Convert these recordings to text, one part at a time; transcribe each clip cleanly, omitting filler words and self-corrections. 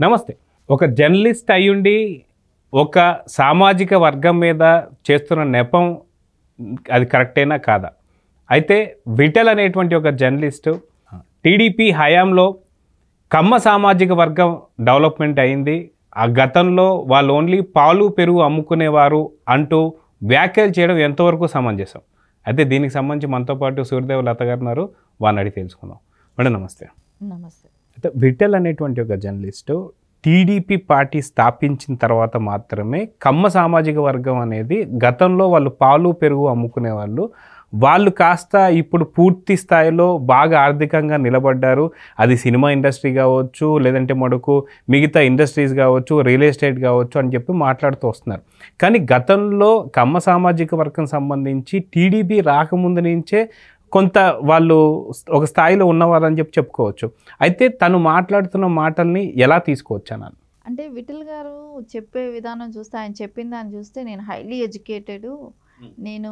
నమస్తే. ఒక జర్నలిస్ట్ అయ్యుండి ఒక సామాజిక వర్గం మీద చేస్తున్న నెపం అది కరెక్టేనా కాదా? అయితే విఠల్ అనేటువంటి ఒక జర్నలిస్టు టీడీపీ హయాంలో కమ్మ సామాజిక వర్గం డెవలప్మెంట్ అయింది. ఆ గతంలో వాళ్ళు ఓన్లీ పాలు పెరుగు అమ్ముకునేవారు అంటూ వ్యాఖ్యలు చేయడం ఎంతవరకు సమంజసం? అయితే దీనికి సంబంధించి మనతో పాటు సూర్యదేవ లత గారు ఉన్నారు. వారిని అడిగి తెలుసుకుందాం. మేడం నమస్తే. నమస్తే. అయితే విఠల్ అనేటువంటి ఒక జర్నలిస్టు టీడీపీ పార్టీ స్థాపించిన తర్వాత మాత్రమే కమ్మ సామాజిక వర్గం అనేది గతంలో వాళ్ళు పాలు పెరుగు అమ్ముకునే వాళ్ళు కాస్త ఇప్పుడు పూర్తి స్థాయిలో బాగా ఆర్థికంగా నిలబడ్డారు. అది సినిమా ఇండస్ట్రీ కావచ్చు, లేదంటే మడుకు మిగతా ఇండస్ట్రీస్ కావచ్చు, రియల్ ఎస్టేట్ కావచ్చు అని చెప్పి మాట్లాడుతూ వస్తున్నారు. కానీ గతంలో కమ్మ సామాజిక వర్గం సంబంధించి టీడీపీ రాకముందు నుంచే కొంత వాళ్ళు ఒక స్థాయిలో ఉన్నవారని చెప్పుకోవచ్చు. అయితే తను మాట్లాడుతున్న మాటల్ని ఎలా తీసుకోవచ్చు అన్నాను. అంటే విఠల్ గారు చెప్పే విధానం చూస్తే, ఆయన చెప్పిన దాన్ని చూస్తే నేను హైలీ ఎడ్యుకేటెడ్, నేను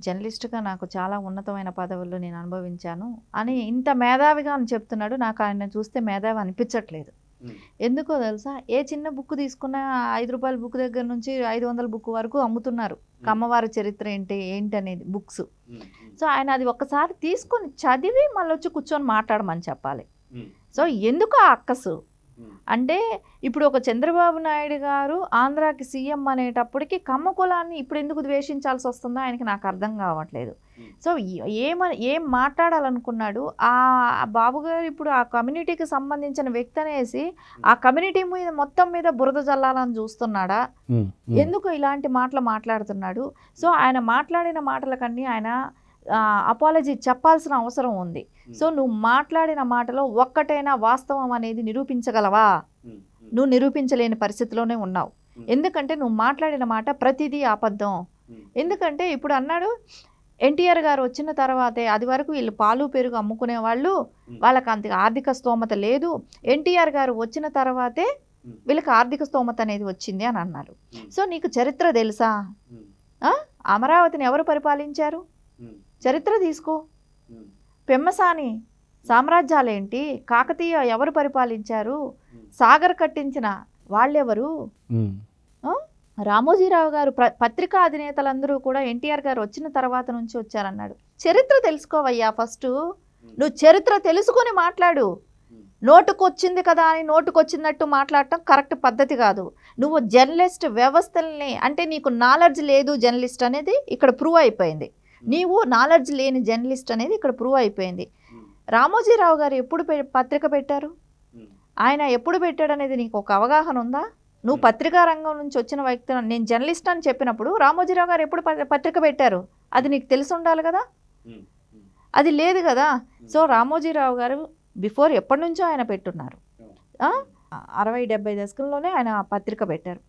జర్నలిస్ట్గా నాకు చాలా ఉన్నతమైన పదవుల్లో నేను అనుభవించాను అని ఇంత మేధావిగా అని చెప్తున్నాడు. నాకు ఆయన చూస్తే మేధావి అనిపించట్లేదు. ఎందుకో తెలుసా, ఏ చిన్న బుక్ తీసుకున్నా 5 రూపాయల బుక్ దగ్గర నుంచి 500 బుక్ వరకు అమ్ముతున్నారు. కమ్మవారి చరిత్ర ఏంటి అనేది బుక్స్. సో ఆయన అది ఒక్కసారి తీసుకొని చదివి మళ్ళీ వచ్చి కూర్చొని మాట్లాడమని చెప్పాలి. సో ఎందుకు ఆ అక్కసు అంటే, ఇప్పుడు ఒక చంద్రబాబు నాయుడు గారు ఆంధ్రాకి సీఎం అనేటప్పటికి కమ్మ కులాన్ని ఇప్పుడు ఎందుకు ద్వేషించాల్సి వస్తుందో ఆయనకి నాకు అర్థం కావట్లేదు. సో ఏం మాట్లాడాలనుకున్నాడు ఆ బాబు గారు? ఇప్పుడు ఆ కమ్యూనిటీకి సంబంధించిన వ్యక్తి అనేసి ఆ కమ్యూనిటీ మీద మొత్తం మీద బురద జల్లాలని చూస్తున్నాడా? ఎందుకు ఇలాంటి మాటలు మాట్లాడుతున్నాడు? సో ఆయన మాట్లాడిన మాటలకన్నీ ఆయన అపాలజీ చెప్పాల్సిన అవసరం ఉంది. సో నువ్వు మాట్లాడిన మాటలో ఒక్కటైనా వాస్తవం అనేది నిరూపించగలవా? నువ్వు నిరూపించలేని పరిస్థితిలోనే ఉన్నావు. ఎందుకంటే నువ్వు మాట్లాడిన మాట ప్రతిదీ అబద్ధం. ఎందుకంటే ఇప్పుడు అన్నాడు, ఎన్టీఆర్ గారు వచ్చిన తర్వాతే, అది వరకు వీళ్ళు పాలు పెరుగు అమ్ముకునే వాళ్ళు, వాళ్ళకి అంత ఆర్థిక స్తోమత లేదు, ఎన్టీఆర్ గారు వచ్చిన తర్వాతే వీళ్ళకి ఆర్థిక స్తోమత అనేది వచ్చింది అని అన్నారు. సో నీకు చరిత్ర తెలుసా? అమరావతిని ఎవరు పరిపాలించారు? చరిత్ర తీసుకో. పెమ్మసాని సామ్రాజ్యాలేంటి? కాకతీయ ఎవరు పరిపాలించారు? సాగర్ కట్టించిన వాళ్ళెవరు? రామోజీరావు గారు పత్రికా అధినేతలందరూ కూడా ఎన్టీఆర్ గారు వచ్చిన తర్వాత నుంచి వచ్చారన్నాడు. చరిత్ర తెలుసుకోవయ్యా ఫస్ట్. నువ్వు చరిత్ర తెలుసుకొని మాట్లాడు. నోటుకొచ్చింది కదా అని నోటుకొచ్చినట్టు మాట్లాడటం కరెక్ట్ పద్ధతి కాదు. నువ్వు జర్నలిస్ట్ వ్యవస్థల్ని, అంటే నీకు నాలెడ్జ్ లేదు జర్నలిస్ట్ అనేది ఇక్కడ ప్రూవ్ అయిపోయింది. నీవు నాలెడ్జ్ లేని జర్నలిస్ట్ అనేది ఇక్కడ ప్రూవ్ అయిపోయింది. రామోజీరావు గారు ఎప్పుడు పత్రిక పెట్టారు? ఆయన ఎప్పుడు పెట్టాడు అనేది నీకు ఒక అవగాహన ఉందా? నువ్వు పత్రికా రంగం నుంచి వచ్చిన వ్యక్తి, నేను జర్నలిస్ట్ అని చెప్పినప్పుడు రామోజీరావు గారు ఎప్పుడు పత్రిక పెట్టారు అది నీకు తెలిసి ఉండాలి కదా. అది లేదు కదా. సో రామోజీరావు గారు బిఫోర్ ఎప్పటి నుంచో ఆయన పెట్టున్నారు. 60-70 దశకంలోనే ఆయన పత్రిక పెట్టారు.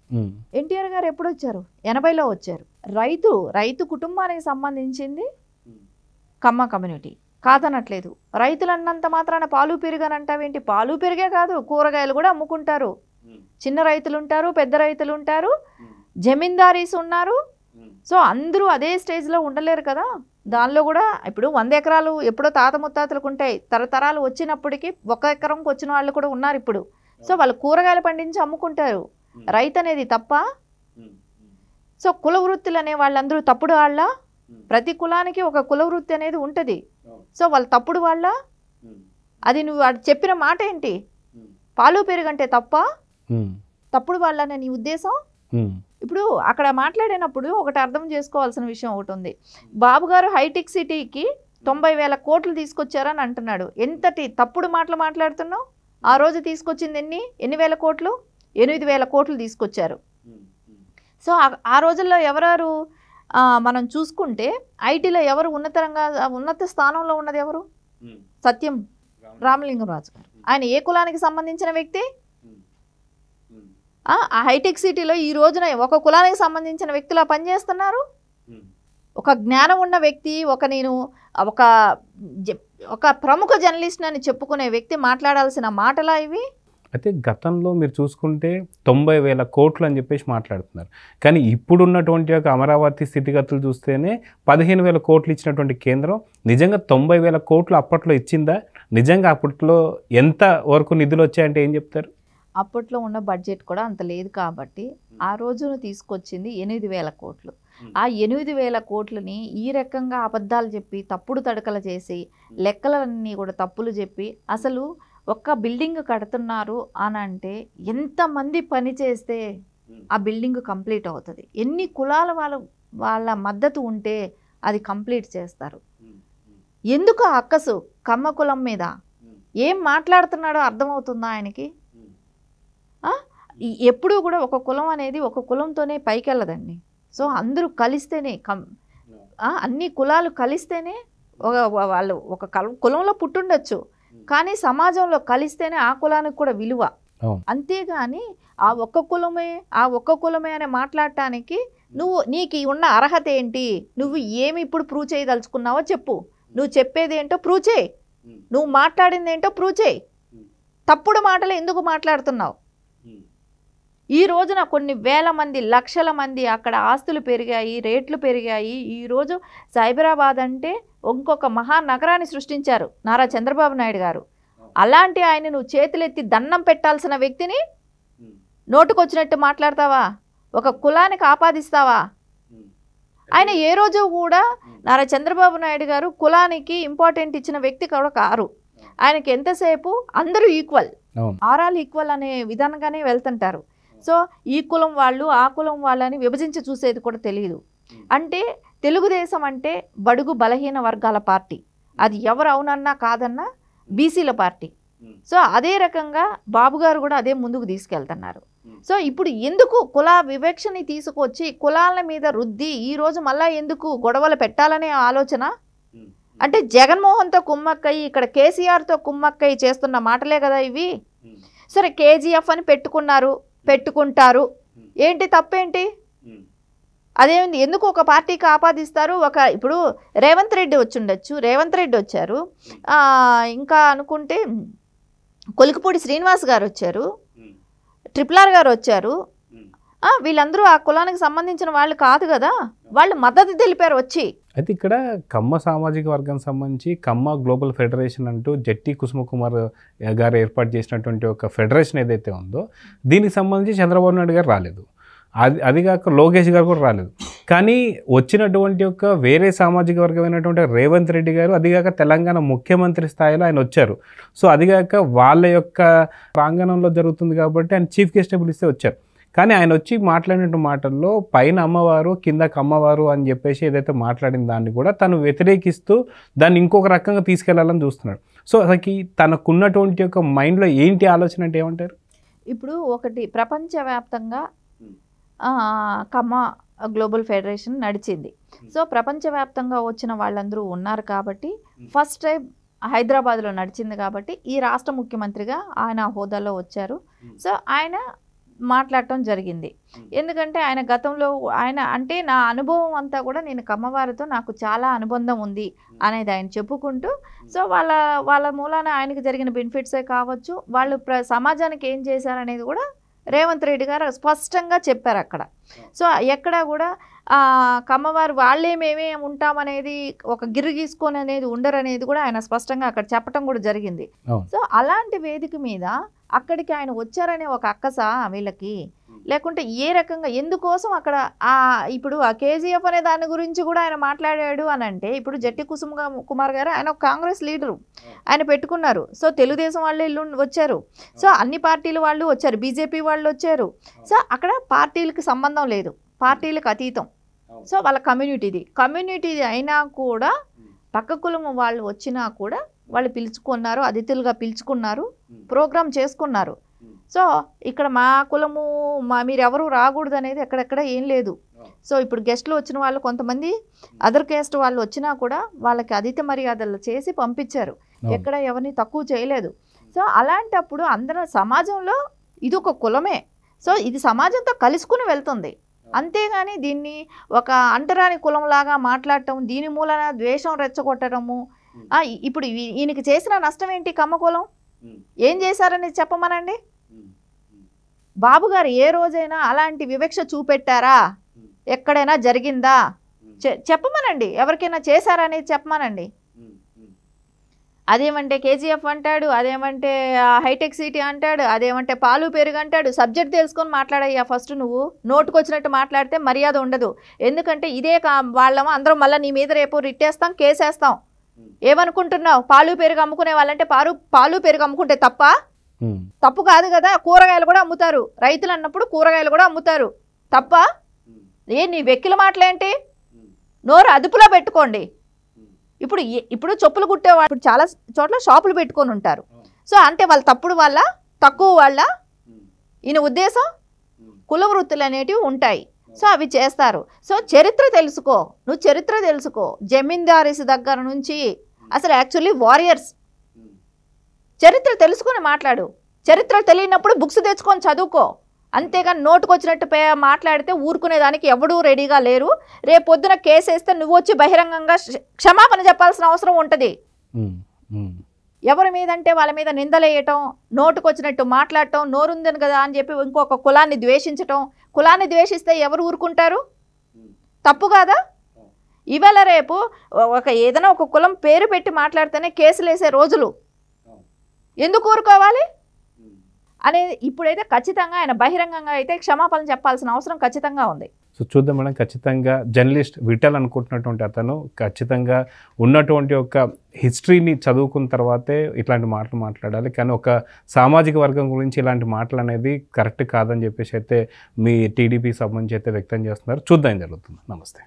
ఎన్టీఆర్ గారు ఎప్పుడు వచ్చారు? 80లో వచ్చారు. రైతు కుటుంబానికి సంబంధించింది కమ్మ కమ్యూనిటీ కాదనట్లేదు. రైతులు అన్నంత మాత్రాన పాలు పెరుగని అంటావేంటి? పాలు పెరిగే కాదు, కూరగాయలు కూడా అమ్ముకుంటారు. చిన్న రైతులు ఉంటారు, పెద్ద రైతులు ఉంటారు, జమీందారీస్ ఉన్నారు. సో అందరూ అదే స్టేజ్లో ఉండలేరు కదా. దానిలో కూడా ఇప్పుడు 100 ఎకరాలు ఎప్పుడో తాత ముత్తాతలకు ఉంటాయి, తరతరాలు వచ్చినప్పటికీ 1 ఎకరంకి వచ్చిన వాళ్ళు కూడా ఉన్నారు ఇప్పుడు. సో వాళ్ళు కూరగాయలు పండించి అమ్ముకుంటారు. రైతు అనేది తప్ప? సో కుల వృత్తులు అనే వాళ్ళందరూ తప్పుడు వాళ్ళ? ప్రతి కులానికి ఒక కుల వృత్తి అనేది ఉంటుంది. సో వాళ్ళు తప్పుడు వాళ్ళ? అది నువ్వు చెప్పిన మాట ఏంటి? పాలు పెరుగంటే తప్ప? తప్పుడు వాళ్ళనే నీ ఉద్దేశం? ఇప్పుడు అక్కడ మాట్లాడినప్పుడు ఒకటి అర్థం చేసుకోవాల్సిన విషయం ఒకటి ఉంది. బాబు గారు హైటెక్ సిటీకి 90,000 కోట్లు తీసుకొచ్చారని అంటున్నాడు. ఎంతటి తప్పుడు మాటలు మాట్లాడుతున్నావు? ఆ రోజు తీసుకొచ్చింది ఎన్ని వేల కోట్లు? 8,000 కోట్లు తీసుకొచ్చారు. సో ఆ రోజుల్లో ఎవరెవరు మనం చూసుకుంటే ఐటీలో ఎవరు ఉన్నత స్థానంలో ఉన్నది ఎవరు? సత్యం రామలింగరాజు గారు. ఆయన ఏ కులానికి సంబంధించిన వ్యక్తి? ఆ హైటెక్ సిటీలో ఈ రోజున ఒక కులానికి సంబంధించిన వ్యక్తులా పనిచేస్తున్నారు. ఒక జ్ఞానం ఉన్న వ్యక్తి, ఒక ప్రముఖ జర్నలిస్ట్ అని చెప్పుకునే వ్యక్తి మాట్లాడాల్సిన మాటలా ఇవి? అయితే గతంలో మీరు చూసుకుంటే 90,000 కోట్లు అని చెప్పేసి మాట్లాడుతున్నారు. కానీ ఇప్పుడున్నటువంటి ఒక అమరావతి స్థితిగతులు చూస్తేనే 15,000 కోట్లు ఇచ్చినటువంటి కేంద్రం నిజంగా 90,000 కోట్లు అప్పట్లో ఇచ్చిందా? నిజంగా అప్పట్లో ఎంత వరకు నిధులు వచ్చాయంటే ఏం చెప్తారు? అప్పట్లో ఉన్న బడ్జెట్ కూడా అంత లేదు కాబట్టి ఆ రోజును తీసుకొచ్చింది 8,000 కోట్లు. ఆ 8,000 కోట్లని ఈ రకంగా అబద్ధాలు చెప్పి తప్పుడు తడకలు చేసి లెక్కలన్నీ కూడా తప్పులు చెప్పి అసలు ఒక్క బిల్డింగ్ కడుతున్నారు అని అంటే ఎంతమంది పని చేస్తే ఆ బిల్డింగ్ కంప్లీట్ అవుతుంది, ఎన్ని కులాల వాళ్ళ మద్దతు ఉంటే అది కంప్లీట్ చేస్తారు. ఎందుకు ఆ అక్కసు కమ్మ కులం మీద ఏం మాట్లాడుతున్నాడో అర్థమవుతుందా ఆయనకి? ఎప్పుడూ కూడా ఒక కులం అనేది ఒక కులంతోనే పైకి వెళ్ళదండి. సో అందరూ కలిస్తేనే అన్ని కులాలు కలిస్తేనే వాళ్ళు ఒక కులంలో పుట్టుండొచ్చు, కానీ సమాజంలో కలిస్తేనే ఆ కులానికి కూడా విలువ. అంతేగాని ఆ ఒక్క కులమే అని మాట్లాడటానికి నీకు ఉన్న అర్హత ఏంటి, నువ్వు ఏమి ఇప్పుడు ప్రూవ్ చేయదలుచుకున్నావో చెప్పు, నువ్వు చెప్పేది ఏంటో ప్రూవ్ చేయి, నువ్వు మాట్లాడింది ఏంటో ప్రూవ్ చేయి, తప్పుడు మాటలు ఎందుకు మాట్లాడుతున్నావు? ఈ రోజున కొన్ని వేల మంది లక్షల మంది అక్కడ ఆస్తులు పెరిగాయి, రేట్లు పెరిగాయి. ఈరోజు సైబరాబాద్ అంటే ఇంకొక మహానగరాన్ని సృష్టించారు నారా చంద్రబాబు నాయుడు గారు. అలాంటి ఆయన నువ్వు చేతులెత్తి దండం పెట్టాల్సిన వ్యక్తిని నోటుకొచ్చినట్టు మాట్లాడతావా? ఒక కులానికి ఆపాదిస్తావా? ఆయన ఏ రోజు కూడా నారా చంద్రబాబు నాయుడు గారు కులానికి ఇంపార్టెంట్ ఇచ్చిన వ్యక్తి కూడా కారు. ఆయనకి ఎంతసేపు అందరూ ఈక్వల్, ఆరాల్ ఈక్వల్ అనే విధానంగానే వెళ్తుంటారు. సో ఈ కులం వాళ్ళు ఆ కులం వాళ్ళని విభజించి చూసేది కూడా తెలియదు. అంటే తెలుగుదేశం అంటే బడుగు బలహీన వర్గాల పార్టీ, అది ఎవరు అవునన్నా కాదన్నా బీసీల పార్టీ. సో అదే రకంగా బాబు గారు కూడా అదే ముందుకు తీసుకెళ్తున్నారు. సో ఇప్పుడు ఎందుకు కుల వివక్షని తీసుకొచ్చి కులాల మీద రుద్ది ఈరోజు మళ్ళీ ఎందుకు గొడవలు పెట్టాలనే ఆలోచన? అంటే జగన్మోహన్తో కుమ్మక్కయ్యి ఇక్కడ కేసీఆర్తో కుమ్మక్కయ్యి చేస్తున్న మాటలే కదా ఇవి. సరే కేజీఎఫ్ అని పెట్టుకుంటారు, ఏంటి తప్పేంటి? అదేంటి ఎందుకు ఒక పార్టీకి ఆపాదిస్తారు? ఇప్పుడు రేవంత్ రెడ్డి వచ్చారు, ఇంకా అనుకుంటే కొలికిపూడి శ్రీనివాస్ గారు వచ్చారు, RRR గారు వచ్చారు. వీళ్ళందరూ ఆ కులానికి సంబంధించిన వాళ్ళు కాదు కదా, వాళ్ళు మద్దతు తెలిపారు వచ్చి. అయితే ఇక్కడ కమ్మ సామాజిక వర్గం సంబంధించి కమ్మ గ్లోబల్ ఫెడరేషన్ అంటూ జట్టి కుసుమకుమార్ గారు ఏర్పాటు చేసినటువంటి ఒక ఫెడరేషన్ ఏదైతే ఉందో దీనికి సంబంధించి చంద్రబాబు నాయుడు గారు రాలేదు, అదిగాక లోకేష్ గారు కూడా రాలేదు. కానీ వచ్చినటువంటి ఒక వేరే సామాజిక వర్గమైనటువంటి రేవంత్ రెడ్డి గారు, అదిగాక తెలంగాణ ముఖ్యమంత్రి స్థాయిలో ఆయన వచ్చారు. సో అదిగాక వాళ్ళ యొక్క ప్రాంగణంలో జరుగుతుంది కాబట్టి ఆయన చీఫ్ గెస్ట్ పిలిస్తే వచ్చారు. కానీ ఆయన వచ్చి మాట్లాడిన మాటల్లో పైన అమ్మవారు కిందకి అమ్మవారు అని చెప్పేసి ఏదైతే మాట్లాడిన దాన్ని కూడా తను వ్యతిరేకిస్తూ దాన్ని ఇంకొక రకంగా తీసుకెళ్లాలని చూస్తున్నాడు. సో అసలు తనకున్నటువంటి ఒక మైండ్లో ఏంటి ఆలోచన అంటే ఏమంటారు? ఇప్పుడు ఒకటి ప్రపంచవ్యాప్తంగా కమ్మ గ్లోబల్ ఫెడరేషన్ నడిచింది. సో ప్రపంచవ్యాప్తంగా వచ్చిన వాళ్ళందరూ ఉన్నారు కాబట్టి ఫస్ట్ టైం హైదరాబాద్లో నడిచింది కాబట్టి ఈ రాష్ట్ర ముఖ్యమంత్రిగా ఆయన హోదాలో వచ్చారు. సో ఆయన మాట్లాడటం జరిగింది. ఎందుకంటే ఆయన గతంలో అంటే నా అనుభవం అంతా కూడా నేను కమ్మవారితో నాకు చాలా అనుబంధం ఉంది అనేది ఆయన చెప్పుకుంటూ, సో వాళ్ళ మూలాన ఆయనకు జరిగిన బెనిఫిట్సే కావచ్చు, వాళ్ళు సమాజానికి ఏం చేశారనేది కూడా రేవంత్ రెడ్డి గారు స్పష్టంగా చెప్పారు అక్కడ. సో ఎక్కడ కూడా కమ్మవారు వాళ్ళే మేమే ఉంటామనేది ఒక గిర్రు గీసుకొని అనేది ఉండరనేది కూడా ఆయన స్పష్టంగా అక్కడ చెప్పడం కూడా జరిగింది. సో అలాంటి వేదిక మీద అక్కడికి ఆయన వచ్చారనే ఒక అక్కస వీళ్ళకి, లేకుంటే ఏ రకంగా ఎందుకోసం అక్కడ ఇప్పుడు ఆ కేజీఎఫ్ అనే దాని గురించి కూడా ఆయన మాట్లాడాడు అని అంటే, ఇప్పుడు జట్టి కుమార్ గారు ఆయన ఒక కాంగ్రెస్ లీడరు, ఆయన పెట్టుకున్నారు. సో తెలుగుదేశం వాళ్ళు వచ్చారు, సో అన్ని పార్టీల వాళ్ళు వచ్చారు, బీజేపీ వాళ్ళు వచ్చారు. సో అక్కడ పార్టీలకు సంబంధం లేదు, పార్టీలకు అతీతం. సో వాళ్ళ కమ్యూనిటీ అయినా కూడా పక్క కులం వాళ్ళు వచ్చినా కూడా వాళ్ళు పిలుచుకున్నారు, అతిథులుగా పిలుచుకున్నారు, ప్రోగ్రామ్ చేసుకున్నారు. సో ఇక్కడ మా కులము మీరెవరు రాకూడదు అనేది ఎక్కడెక్కడ ఏం లేదు. సో ఇప్పుడు గెస్ట్లు వచ్చిన వాళ్ళు కొంతమంది అదర్ క్యాస్ట్ వాళ్ళు వచ్చినా కూడా వాళ్ళకి అతిథి మర్యాదలు చేసి పంపించారు, ఎక్కడ ఎవరిని తక్కువ చేయలేదు. సో అలాంటప్పుడు అందరూ సమాజంలో ఇది ఒక కులమే, సో ఇది సమాజంతో కలుసుకుని వెళ్తుంది. అంతేగాని దీన్ని ఒక అంటరాని కులంలాగా మాట్లాడటం, దీని మూలన ద్వేషం రెచ్చగొట్టడము. ఇప్పుడు ఈయనకి చేసిన నష్టం ఏంటి? కమ్మ కులం ఏం చేశారని చెప్పమనండి. బాబు గారు ఏ రోజైనా అలాంటి వివక్ష చూపెట్టారా? ఎక్కడైనా జరిగిందా? చెప్పమనండి. ఎవరికైనా చేశారనేది చెప్పమనండి. అదేమంటే కేజీఎఫ్ అంటాడు, అదేమంటే హైటెక్ సిటీ అంటాడు, అదేమంటే పాలు పెరుగు అంటాడు. సబ్జెక్ట్ తెలుసుకొని మాట్లాడయ్యా ఫస్ట్. నువ్వు నోటుకొచ్చినట్టు మాట్లాడితే మర్యాద ఉండదు. ఎందుకంటే ఇదే వాళ్ళము అందరం మళ్ళీ నీ మీద రేపు రిట్టేస్తాం, కేసేస్తాం. ఏమనుకుంటున్నావు? పాలు పెరుగు అమ్ముకునే వాళ్ళంటే పాలు పెరుగు అమ్ముకుంటే తప్పు కాదు కదా. కూరగాయలు కూడా అమ్ముతారు. రైతులు అన్నప్పుడు కూరగాయలు కూడా అమ్ముతారు. తప్ప? నీ వెక్కిల మాటలేంటి? నోరు అదుపులో పెట్టుకోండి. ఇప్పుడు చెప్పులు కుట్టేవాళ్ళు ఇప్పుడు చాలా చోట్ల షాపులు పెట్టుకొని ఉంటారు. సో అంటే వాళ్ళు తప్పుడు వాళ్ళ, తక్కువ వాళ్ళ, ఈయన ఉద్దేశం కుల వృత్తులు అనేటివి ఉంటాయి. సో అవి చేస్తారు. సో చరిత్ర తెలుసుకో, నువ్వు చరిత్ర తెలుసుకో. జమీందారీస్ దగ్గర నుంచి అసలు యాక్చువల్లీ వారియర్స్. చరిత్ర తెలుసుకొని మాట్లాడు. చరిత్ర తెలియనప్పుడు బుక్స్ తెచ్చుకొని చదువుకో. అంతేగాని నోటుకొచ్చినట్టు మాట్లాడితే ఊరుకునేదానికి ఎవడూ రెడీగా లేరు. రేపు పొద్దున కేసు వేస్తే నువ్వు వచ్చి బహిరంగంగా క్షమాపణ చెప్పాల్సిన అవసరం ఉంటుంది. ఎవరి మీద అంటే వాళ్ళ మీద నిందలేయటం, నోటుకొచ్చినట్టు మాట్లాడటం, నోరుందని కదా అని చెప్పి ఇంకొక కులాన్ని ద్వేషించటం. కులాన్ని ద్వేషిస్తే ఎవరు ఊరుకుంటారు? తప్పు కాదా? ఇవాళ రేపు ఏదైనా ఒక కులం పేరు పెట్టి మాట్లాడితేనే కేసులు వేసే రోజులు. ఎందుకు ఊరుకోవాలి అనేది ఇప్పుడైతే ఖచ్చితంగా ఆయన బహిరంగంగా అయితే క్షమాపణ చెప్పాల్సిన అవసరం ఖచ్చితంగా ఉంది. సో చూద్దాం మేడం, ఖచ్చితంగా జర్నలిస్ట్ విఠల్ అనుకుంటున్నటువంటి అతను ఖచ్చితంగా ఉన్నటువంటి ఒక హిస్టరీని చదువుకున్న తర్వాతే ఇట్లాంటి మాటలు మాట్లాడాలి. కానీ ఒక సామాజిక వర్గం గురించి ఇలాంటి మాటలు అనేది కరెక్ట్ కాదని చెప్పేసి అయితే మీ టీడీపీ సంబంధించి అయితే వ్యక్తం చేస్తున్నారు. చూద్దాం ఏం జరుగుతుంది. నమస్తే.